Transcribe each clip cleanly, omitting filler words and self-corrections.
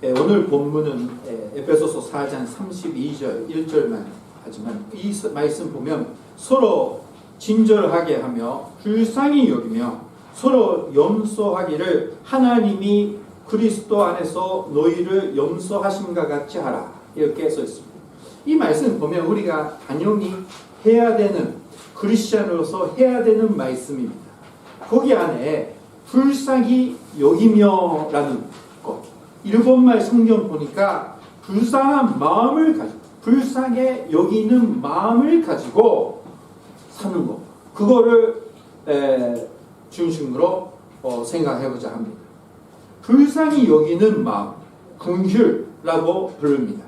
오늘 본문은 에베소서 4장 32절 1절만 하지만 이 말씀 보면 서로 친절하게 하며 불쌍히 여기며 서로 염소하기를 하나님이 그리스도 안에서 너희를 염소하심과 같이 하라, 이렇게 써 있습니다. 이 말씀 보면 우리가 당연히 해야 되는, 크리스찬으로서 해야 되는 말씀입니다. 거기 안에 불쌍히 여기며 라는 것, 일본말 성경 보니까 불쌍한 마음을 가지고, 불쌍하게 여기는 마음을 가지고 사는 것, 그거를 중심으로 생각해보자 합니다. 불쌍히 여기는 마음, 긍휼라고 부릅니다.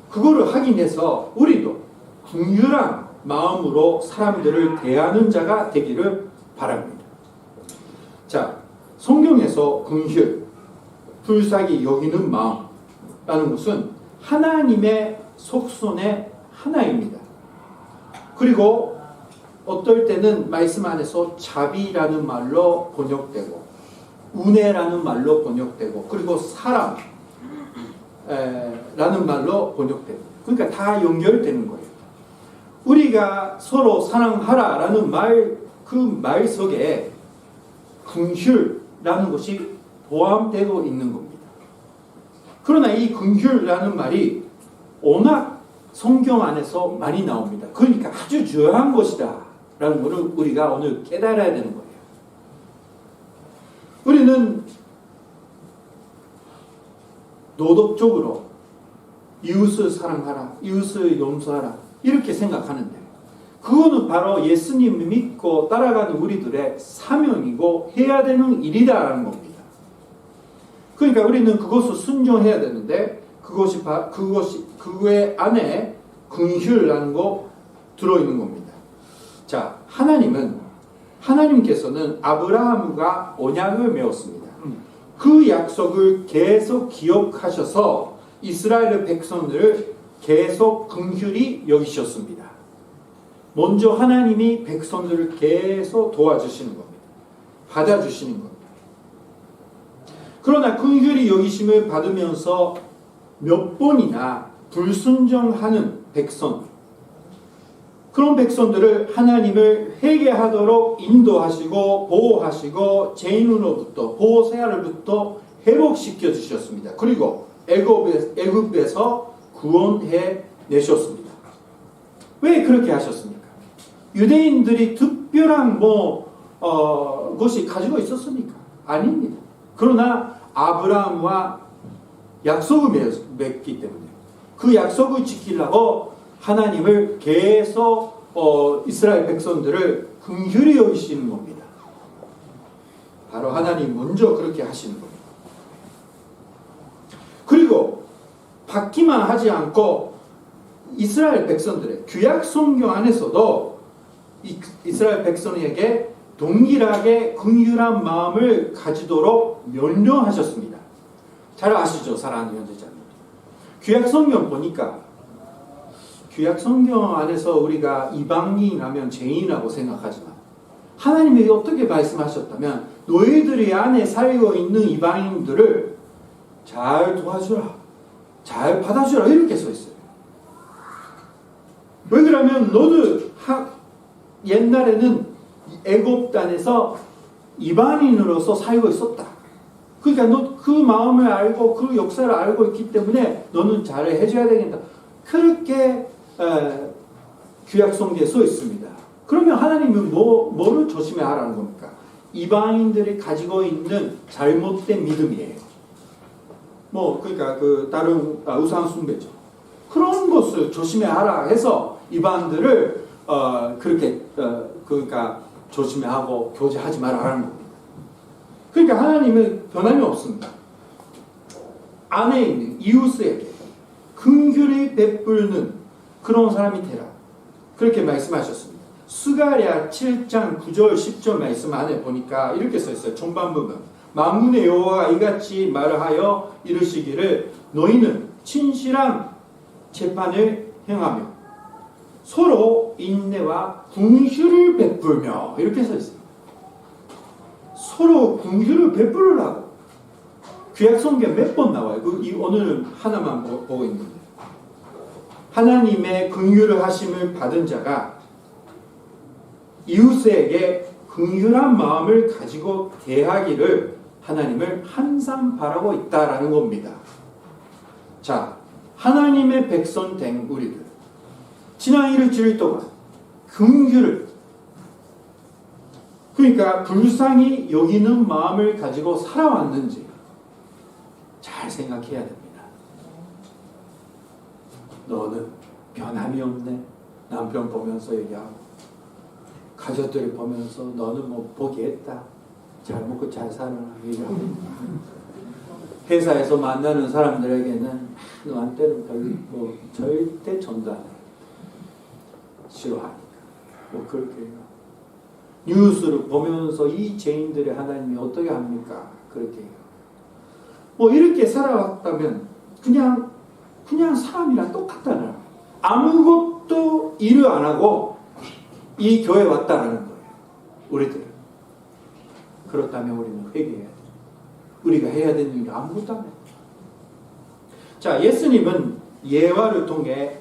그거를 하기 위해서 우리도 긍휼한 마음으로 사람들을 대하는 자가 되기를 바랍니다. 자, 성경에서 긍휼, 불쌍히 여기는 마음라는 것은 하나님의 속선의 하나입니다. 그리고 어떨 때는 말씀 안에서 자비라는 말로 번역되고 은혜라는 말로 번역되고 그리고 사랑 라는 말로 번역되고, 그러니까 다 연결되는 거예요. 우리가 서로 사랑하라 라는 말, 그 말 속에 긍휼라는 것이 포함되고 있는 겁니다. 그러나 이 긍휼라는 말이 워낙 성경 안에서 많이 나옵니다. 그러니까 아주 중요한 것이다 라는 것을 우리가 오늘 깨달아야 되는 거예요. 우리는 도덕적으로 이웃을 사랑하라, 이웃을 용서하라 이렇게 생각하는데, 그거는 바로 예수님을 믿고 따라가는 우리들의 사명이고 해야 되는 일이다라는 겁니다. 그러니까 우리는 그것을 순종해야 되는데, 그거의 안에 긍휼이라는 거 들어있는 겁니다. 자, 하나님께서는 아브라함과 언약을 맺었습니다. 그 약속을 계속 기억하셔서 이스라엘 백성들을 계속 긍휼히 여기셨습니다. 먼저 하나님이 백성들을 계속 도와주시는 겁니다. 받아주시는 겁니다. 그러나 긍휼히 여기심을 받으면서 몇 번이나 불순종하는 백성, 그런 백성들을 하나님을 회개하도록 인도하시고 보호하시고 죄인으로부터 보호세아로부터 회복시켜 주셨습니다. 그리고 애굽에서 구원해 내셨습니다. 왜 그렇게 하셨습니까? 유대인들이 특별한 것이 가지고 있었습니까? 아닙니다. 그러나 아브라함과 약속을 맺기 때문에 그 약속을 지키려고 하나님을 계속 이스라엘 백성들을 긍휼히 여기시는 겁니다. 바로 하나님 먼저 그렇게 하시는 겁니다. 그리고 받기만 하지 않고 이스라엘 백성들의 구약 성경 안에서도 이스라엘 백성에게 동일하게 긍휼한 마음을 가지도록 명령하셨습니다. 잘 아시죠, 사랑하는 형제자매. 구약 성경 보니까, 구약 성경 안에서 우리가 이방인 하면 죄인이라고 생각하지만 하나님이 어떻게 말씀하셨다면 너희들이 안에 살고 있는 이방인들을 잘 도와주라, 잘 받아주라 이렇게 써 있어요. 왜 그러면 너도 옛날에는 애굽 땅에서 이방인으로서 살고 있었다. 그러니까 너 그 마음을 알고 그 역사를 알고 있기 때문에 너는 잘 해줘야 되겠다. 그렇게 구약 성경에 써 있습니다. 그러면 하나님은 뭐를 조심해야 하라는 겁니까? 이방인들이 가지고 있는 잘못된 믿음이에요. 그러니까 다른 우상 숭배죠. 그런 것을 조심해야 하라 해서 이방인들을 그렇게 그러니까 조심하고 교제하지 말아라는 겁니다. 그러니까 하나님은 변함이 없습니다. 안에 있는 이웃에게 긍휼히 베풀는 그런 사람이 되라, 그렇게 말씀하셨습니다. 스가랴 7장 9절 10절 말씀 안에 보니까 이렇게 써있어요. 전반부분 만군의 여호와가 이같이 말하여 이르시기를 너희는 진실한 재판을 행하며 서로 인내와 긍휼을 베풀며, 이렇게 써있습니다. 서로 긍휼을 베풀으라고. 구약 성경 몇 번 나와요. 오늘은 하나만 보고 있는데, 하나님의 긍휼을 하심을 받은 자가 이웃에게 긍휼한 마음을 가지고 대하기를 하나님을 항상 바라고 있다라는 겁니다. 자, 하나님의 백성 된 우리들, 지난 일주일 동안 긍휼을, 그러니까 불쌍히 여기는 마음을 가지고 살아왔는지 잘 생각해야 됩니다. 너는 변함이 없네. 남편 보면서 얘기하고, 가족들이 보면서 너는 뭐 포기했다, 잘 먹고 잘 살아 얘기하고, 회사에서 만나는 사람들에게는 너한테는 뭐 절대 전도 안 해, 싫어하니까 뭐 그렇게 해요. 뉴스를 보면서 이 죄인들의 하나님이 어떻게 합니까? 그렇게 해요. 뭐 이렇게 살아왔다면 그냥 사람이랑 똑같다는, 아무것도 일을 안 하고 이 교회에 왔다는 거예요. 우리들은. 그렇다면 우리는 회개해야 돼요. 우리가 해야 되는 일이 아무것도 안 해요. 자, 예수님은 예화를 통해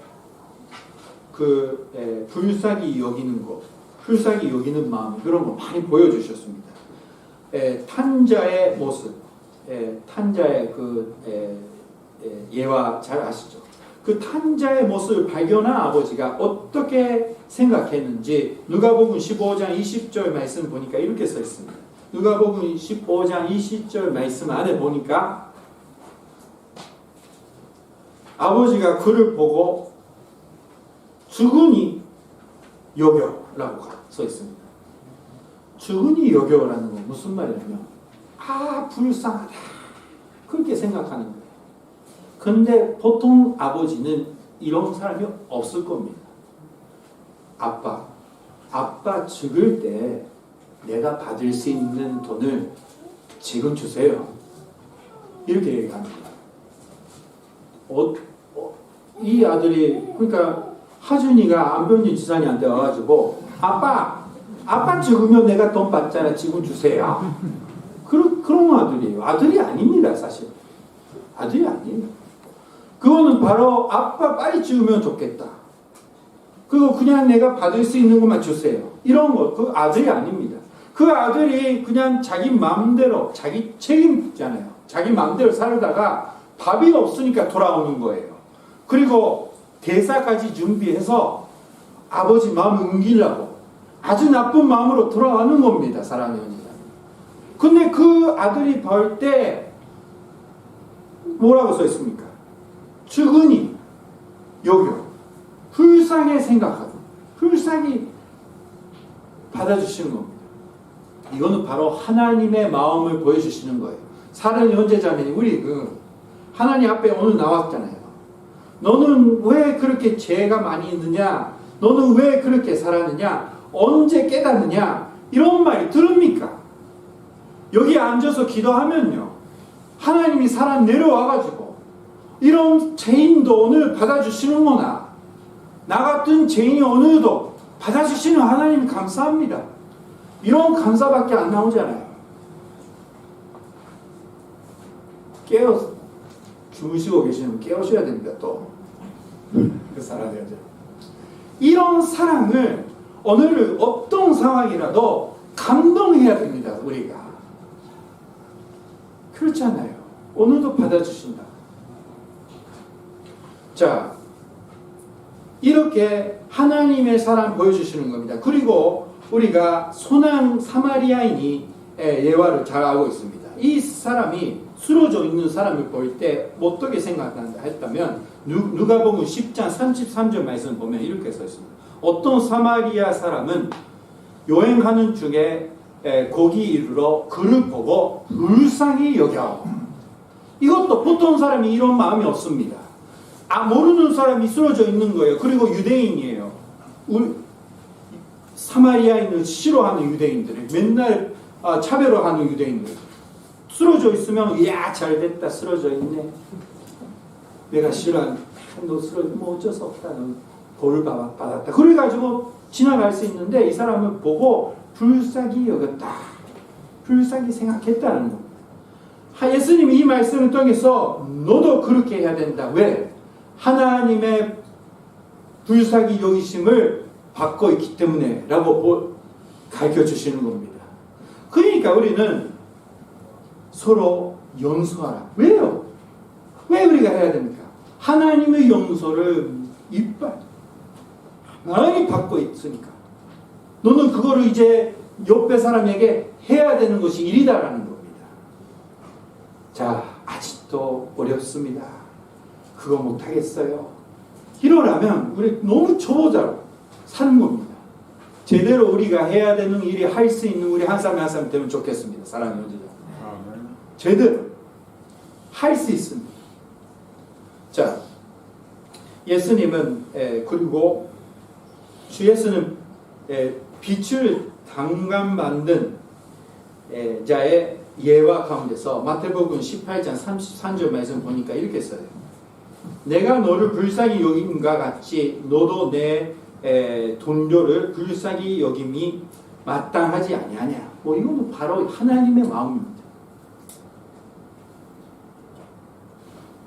불쌍히 여기는 것, 불쌍히 여기는 마음, 그런 거 많이 보여주셨습니다. 탄자의 모습, 탄자의 예화 잘 아시죠? 그 탄자의 모습을 발견한 아버지가 어떻게 생각했는지 누가복음 15장 20절 말씀 보니까 이렇게 써 있습니다. 누가복음 15장 20절 말씀 안에 보니까 아버지가 그를 보고 주근히 여겨라고 써 있습니다. 주근히 여겨라는 건 무슨 말이냐면, 불쌍하다, 그렇게 생각하는 거예요. 근데 보통 아버지는 이런 사람이 없을 겁니다. 아빠 죽을 때 내가 받을 수 있는 돈을 지금 주세요, 이렇게 얘기합니다. 이 아들이, 그러니까 하준이가 안병진 지사님한테 와가지고 아빠 죽으면 내가 돈 받잖아, 지금 주세요. 그런 아들이에요. 아들이 아닙니다, 사실. 아들이 아니에요. 그거는 바로 아빠 빨리 죽으면 좋겠다, 그거 그냥 내가 받을 수 있는 것만 주세요, 이런 거, 그 아들이 아닙니다. 그 아들이 그냥 자기 마음대로, 자기 책임잖아요. 자기 마음대로 살다가 밥이 없으니까 돌아오는 거예요. 그리고 대사까지 준비해서 아버지 마음을 옮기려고 아주 나쁜 마음으로 돌아가는 겁니다, 사람입니다. 근데 그 아들이 볼 때 뭐라고 써 있습니까? 주근히 여겨, 불쌍히 생각하고 불쌍히 받아주시는 겁니다. 이거는 바로 하나님의 마음을 보여주시는 거예요. 사랑의 형제자매님, 우리 하나님 앞에 오늘 나왔잖아요. 너는 왜 그렇게 죄가 많이 있느냐? 너는 왜 그렇게 살았느냐? 언제 깨닫느냐? 이런 말이 들읍니까? 여기 앉아서 기도하면요, 하나님이 사람 내려와가지고 이런 죄인도 오늘 받아주시는구나, 나 같은 죄인이 오늘도 받아주시는 하나님 감사합니다, 이런 감사밖에 안 나오잖아요. 주무시고 계시면 깨우셔야 됩니다. 또 그 사랑해야 돼요. 이런 사랑을 오늘 어떤 상황이라도 감동해야 됩니다. 우리가 그렇잖아요. 오늘도 받아주신다. 자, 이렇게 하나님의 사랑 보여주시는 겁니다. 그리고 우리가 소난 사마리아인이 예화를 잘 알고 있습니다. 이 사람이 쓰러져 있는 사람을 볼 때 어떻게 생각한다 했다면, 누가복음 10장 33절 말씀 보면 이렇게 써 있습니다. 어떤 사마리아 사람은 여행하는 중에 거기 이르러 그를 보고 불쌍히 여겨. 이것도 보통 사람이 이런 마음이 없습니다. 모르는 사람이 쓰러져 있는 거예요. 그리고 유대인이에요. 사마리아인을 싫어하는 유대인들이, 맨날 차별화하는 유대인들. 쓰러져 있으면, 야, 잘됐다, 쓰러져 있네, 내가 싫어하는, 너 쓰러져, 뭐 어쩔 수 없다, 너 벌을 받았다, 그래가지고 지나갈 수 있는데, 이 사람을 보고 불쌍히 여겼다, 불쌍히 생각했다는 겁니다. 예수님이 이 말씀을 통해서 너도 그렇게 해야 된다. 왜? 하나님의 불쌍히 여기심을 받고 있기 때문에 라고 가르쳐 주시는 겁니다. 그러니까 우리는 서로 용서하라. 왜요? 왜 우리가 해야 됩니까? 하나님의 용서를 이빨 많이 받고 있으니까. 너는 그거를 이제 옆에 사람에게 해야 되는 것이 일이다라는 겁니다. 자, 아직도 어렵습니다. 그거 못하겠어요. 이러려면 우리 너무 초보자로 사는 겁니다. 제대로 우리가 해야 되는 일이 할 수 있는 우리 한 사람 한 사람 되면 좋겠습니다. 사랑하는 형제들. 제대로 할 수 있습니다. 자, 예수님은 그리고 주 예수는 빛을 당감받는 자의 예와 가운데서 마태복음 18장 33절 말씀 보니까 이렇게 써요. 내가 너를 불쌍히 여김과 같이 너도 내 동료를 불쌍히 여김이 마땅하지 아니하냐. 이거는 바로 하나님의 마음입니다.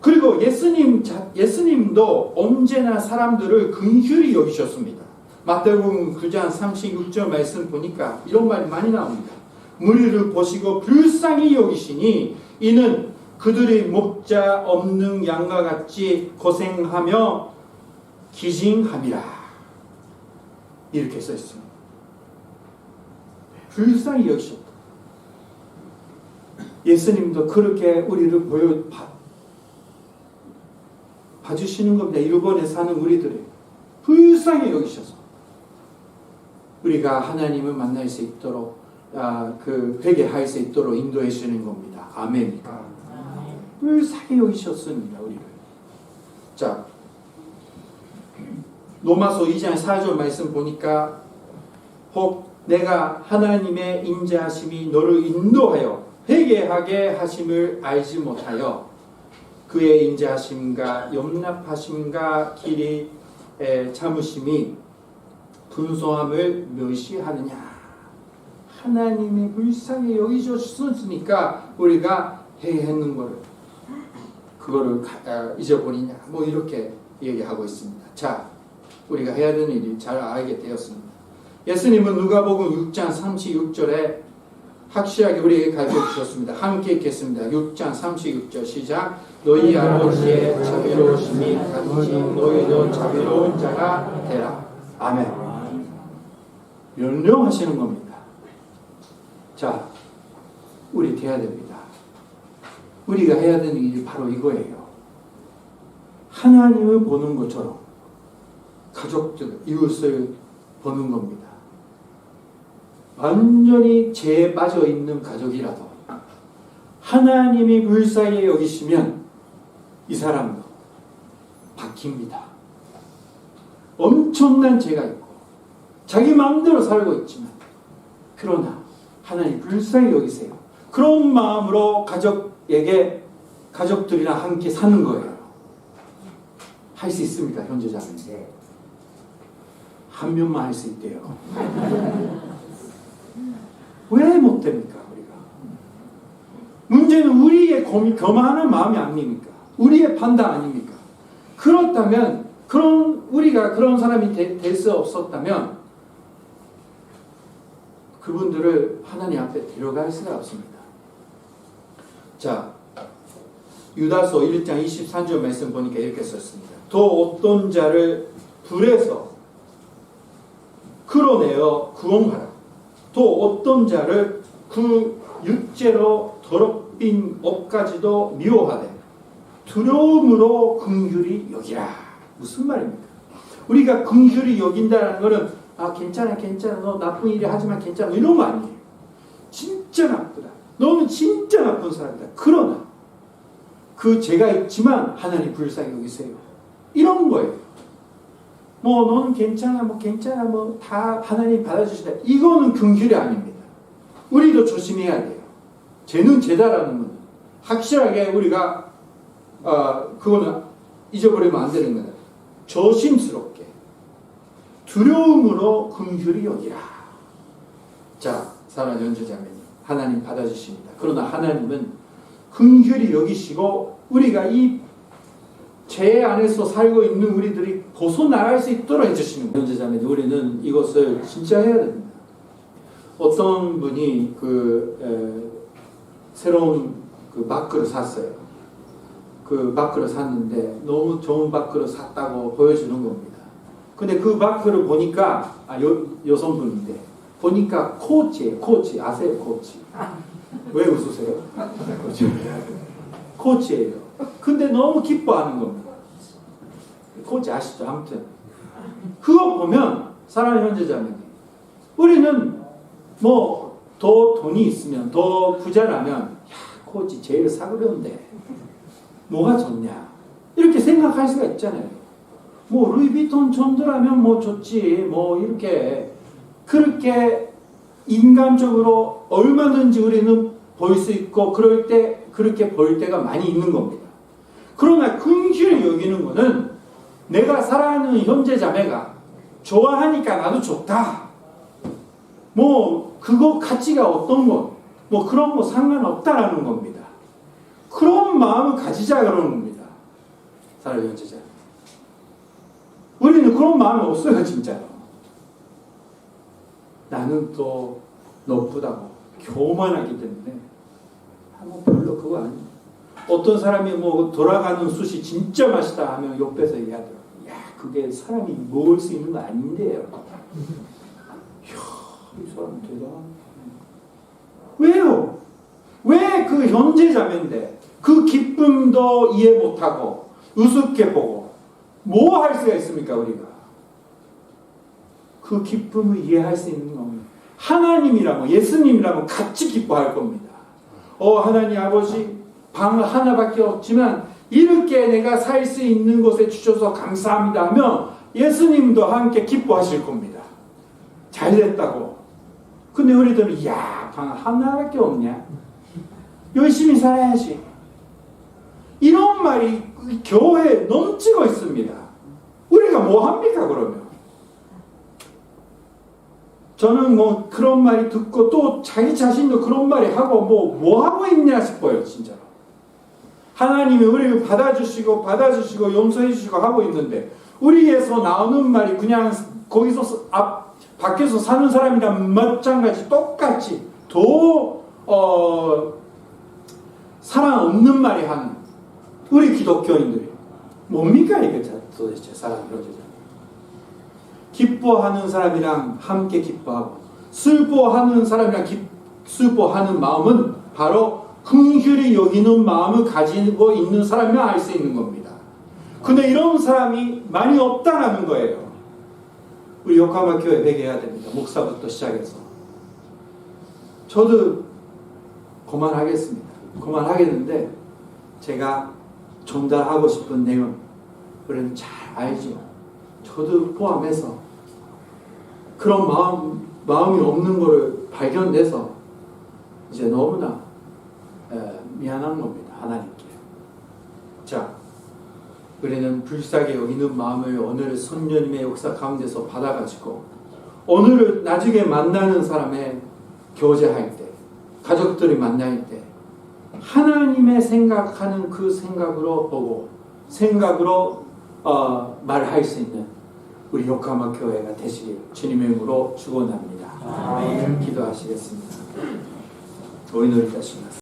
그리고 예수님도 언제나 사람들을 긍휼히 여기셨습니다. 마태복음 9장 36절 말씀 보니까 이런 말이 많이 나옵니다. 무리를 보시고 불쌍히 여기시니 이는 그들이 목자 없는 양과 같이 고생하며 기징함이라. 이렇게 써 있습니다. 불쌍히 여기셨다. 예수님도 그렇게 우리를 봐주시는 겁니다. 일본에 사는 우리들이 불쌍히 여기셔서 우리가 하나님을 만날 수 있도록 회개할 수 있도록 인도해 주시는 겁니다. 아멘. 불쌍히 여기셨습니다. 우리를. 자, 로마서 2장 4절 말씀 보니까 혹 내가 하나님의 인자하심이 너를 인도하여 회개하게 하심을 알지 못하여 그의 인자하심과 용납하심과 길이 참으심이 분소함을 멸시하느냐. 하나님이 불쌍히 여기셨으니까 우리가 회개했는 거를 그거를 잊어버리냐. 이렇게 얘기하고 있습니다. 자, 우리가 해야 되는 일이 잘 알게 되었습니다. 예수님은 누가복음 6장 36절에 확실하게 우리에게 가르쳐 주셨습니다. 함께 읽겠습니다. 6장 36절 시작. 너희 아버지의 자비로우심이 같이 너희도 자비로운 자가 되라. 아멘. 명령하시는 겁니다. 자, 우리 돼야 됩니다. 우리가 해야 되는 일이 바로 이거예요. 하나님을 보는 것처럼 가족들, 이웃을 보는 겁니다. 완전히 죄에 빠져 있는 가족이라도 하나님이 불쌍히 여기시면 이 사람도 바뀝니다. 엄청난 죄가 있고 자기 마음대로 살고 있지만 그러나 하나님 불쌍히 여기세요. 그런 마음으로 가족들이랑 함께 사는 거예요. 할 수 있습니다. 현재자는. 한 명만 할 수 있대요. 왜 못됩니까? 우리가. 문제는 우리의 교만한 마음이 아닙니까? 우리의 판단 아닙니까? 그렇다면 우리가 그런 사람이 될 수 없었다면 그분들을 하나님 앞에 데려갈 수가 없습니다. 자, 유다서 1장 23절 말씀 보니까 이렇게 썼습니다. 또 어떤 자를 불에서 끌어내어 구원하라. 또 어떤 자를 그 육체로 더럽힌 업까지도 미워하되 두려움으로 긍휼히 여기라. 무슨 말입니까? 우리가 긍휼히 여긴다는 것은 괜찮아 너 나쁜 일이 하지만 괜찮아 이런 거 아니에요. 진짜 나쁘다. 너는 진짜 나쁜 사람이다. 그러나 그 죄가 있지만 하나님 불쌍히 여기세요. 이런 거예요. 너는 괜찮아 다 하나님 받아주시다. 이거는 긍휼이 아닙니다. 우리도 조심해야 돼요. 죄는 죄다라는 건 확실하게 우리가 그거는 잊어버리면 안 되는 거예요. 조심스럽게 두려움으로 긍휼히 여기라. 자, 사랑하는 형제자매님, 하나님 받아주십니다. 그러나 하나님은 긍휼히 여기시고 우리가 이 죄 안에서 살고 있는 우리들이 벗어나갈 수 있도록 해주시는 거예요. 형제자매들, 우리는 이것을 진짜 해야 됩니다. 어떤 분이 새로운 밥그릇 샀어요. 그 밥그릇 샀는데 너무 좋은 밥그릇 샀다고 보여주는 겁니다. 근데 그 밥그릇 보니까 여성분인데 보니까 코치예요. 코치 아세요? 코치. 왜 웃으세요? 코치예요. 근데 너무 기뻐하는 겁니다. 코치 아시죠? 아무튼 그거 보면 사랑하는 형제자매님, 우리는 뭐 더 돈이 있으면 더 부자라면 야 코치 제일 사그려운데 뭐가 좋냐 이렇게 생각할 수가 있잖아요. 뭐 루이비통 전도라면 뭐 좋지 뭐 이렇게 그렇게 인간적으로 얼마든지 우리는 볼 수 있고 그럴 때 그렇게 볼 때가 많이 있는 겁니다. 그러나 긍휼히 여기는 거는 내가 사랑하는 형제 자매가 좋아하니까 나도 좋다. 뭐 그거 가치가 어떤 것, 뭐 그런 거 상관없다라는 겁니다. 그런 마음을 가지자 그러는 겁니다. 사랑하는 형제 자매. 우리는 그런 마음이 없어요, 진짜로. 나는 또 높다고 교만하기 때문에 뭐 별로 그거 아니에요. 어떤 사람이 뭐 돌아가는 숯이 진짜 맛있다 하면 옆에서 얘기하더라고요. 야, 그게 사람이 먹을 수 있는 거 아닌데요. 이야, 이 사람 대단하네. 왜요? 왜 그 형제자매인데 그 기쁨도 이해 못하고 우습게 보고 뭐 할 수가 있습니까, 우리가? 그 기쁨을 이해할 수 있는 겁니다. 하나님이라면, 예수님이라면 같이 기뻐할 겁니다. 하나님 아버지, 방 하나밖에 없지만 이렇게 내가 살 수 있는 곳에 주셔서 감사합니다 하면 예수님도 함께 기뻐하실 겁니다. 잘 됐다고. 근데 우리들은 야, 방 하나밖에 없냐? 열심히 살아야지. 이런 말이 교회에 넘치고 있습니다. 우리가 뭐 합니까 그러면? 저는 뭐 그런 말이 듣고 또 자기 자신도 그런 말이 하고 뭐 하고 있냐 싶어요, 진짜로. 하나님이 우리를 받아주시고 용서해 주시고 하고 있는데 우리에서 나오는 말이 그냥 거기서 밖에서 사는 사람이랑 마찬가지 똑같이 더 사랑 없는 말이 하는 우리 기독교인들이 뭡니까 이게 도대체 사랑 그러죠. 기뻐하는 사람이랑 함께 기뻐하고 슬퍼하는 사람이랑 슬퍼하는 마음은 바로 긍휼히 여기는 마음을 가지고 있는 사람이면 알 수 있는 겁니다. 근데 이런 사람이 많이 없다라는 거예요. 우리 요카마 교회 회개해야 됩니다. 목사부터 시작해서. 저도 그만하겠습니다. 그만하겠는데 제가 전달하고 싶은 내용 우리는 잘 알죠. 저도 포함해서 그런 마음이 없는 것을 발견돼서 이제 너무나 미안한 겁니다. 하나님께. 자, 우리는 불쌍히 여기는 마음을 오늘 성령님의 역사 가운데서 받아가지고 오늘을 나중에 만나는 사람의 교제할 때, 가족들이 만날 때 하나님의 생각하는 그 생각으로 보고 생각으로 말할 수 있는 우리 요카마 교회가 되시길 주님의 이름으로 축원합니다. 기도하시겠습니다. 오인을 다시겠습니다.